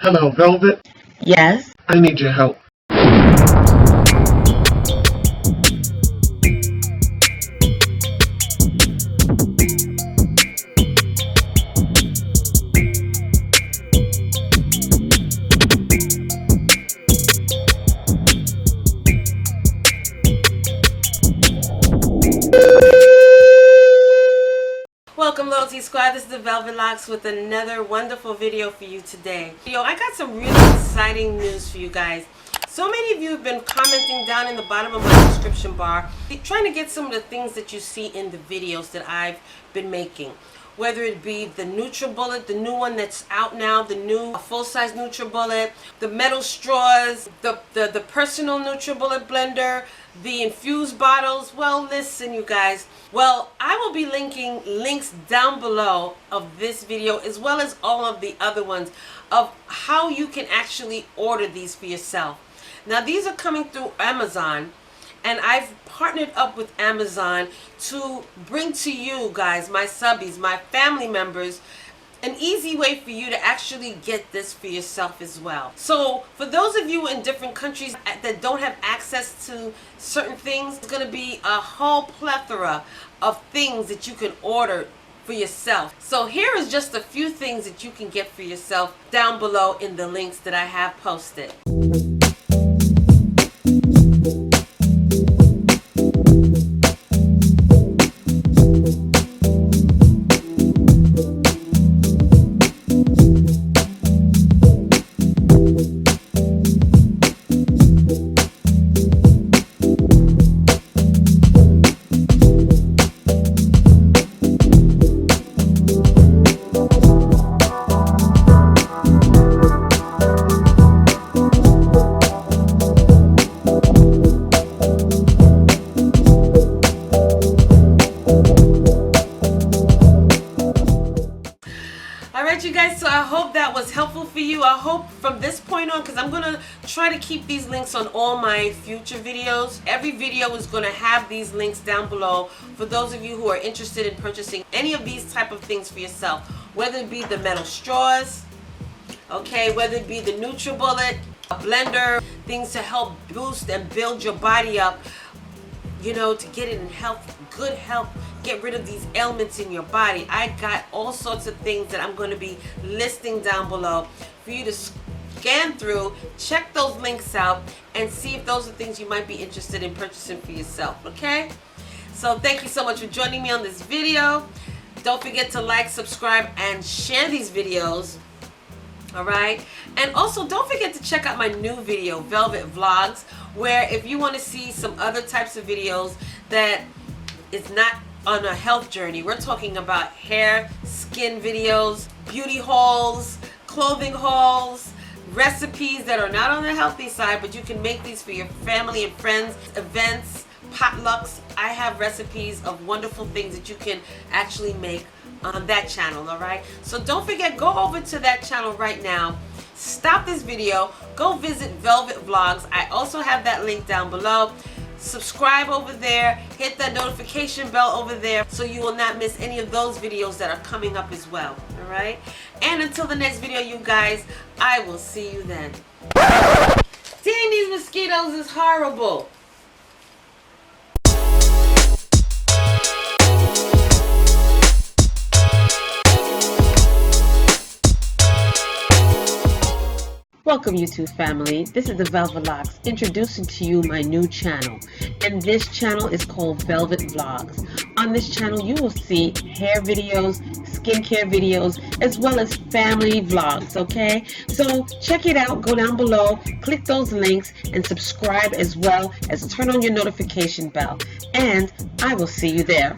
Hello, Velvet. Yes? I need your help. Welcome, Loyalty Squad. This is the Velvetlox with another wonderful video for you today. I got some really exciting news for you guys. So many of you have been commenting down in the bottom of my description bar, trying to get some of the things that you see in the videos that I've been making. Whether it be the NUTRIBULLET, the new one that's out now, the new full-size NUTRIBULLET, the metal straws, the personal NUTRIBULLET blender, the infused bottles. Well, listen, you guys. Well, I will be linking links down below of this video as well as all of the other ones of how you can actually order these for yourself. Now, these are coming through Amazon, and I've partnered up with Amazon to bring to you guys, my subbies, my family members, an easy way for you to actually get this for yourself as well. So for those of you in different countries that don't have access to certain things, it's going to be a whole plethora of things that you can order for yourself. So here is just a few things that you can get for yourself down below in the links that I have posted. You guys, so I hope that was helpful for you. I hope from this point on, because I'm going to try to keep these links on all my future videos. Every video is going to have these links down below for those of you who are interested in purchasing any of these type of things for yourself, whether it be the metal straws, okay, whether it be the NUTRIBULLET, a blender, things to help boost and build your body up, you know, to get it in health, good health, get rid of these ailments in your body. I got all sorts of things that I'm going to be listing down below for you to scan through, check those links out, and see if those are things you might be interested in purchasing for yourself, okay? So thank you so much for joining me on this video. Don't forget to like, subscribe, and share these videos. Alright, and also don't forget to check out my new video, Velvet Vlogs, where if you want to see some other types of videos that is not on a health journey, we're talking about hair, skin videos, beauty hauls, clothing hauls, recipes that are not on the healthy side, but you can make these for your family and friends, events, potlucks. I have recipes of wonderful things that you can actually make on that channel. All right, so don't forget, go over to that channel right now, stop this video, go visit Velvet Vlogs. I also have that link down below. Subscribe over there, hit that notification bell over there so you will not miss any of those videos that are coming up as well. All right, and until the next video, you guys, I will see you then. Dang, these mosquitoes is horrible. Welcome, YouTube family. This is the Velvetlox introducing to you my new channel, and this channel is called Velvet Vlogs. On this channel you will see hair videos, skincare videos, as well as family vlogs, okay? So check it out, go down below, click those links, and subscribe as well as turn on your notification bell, and I will see you there.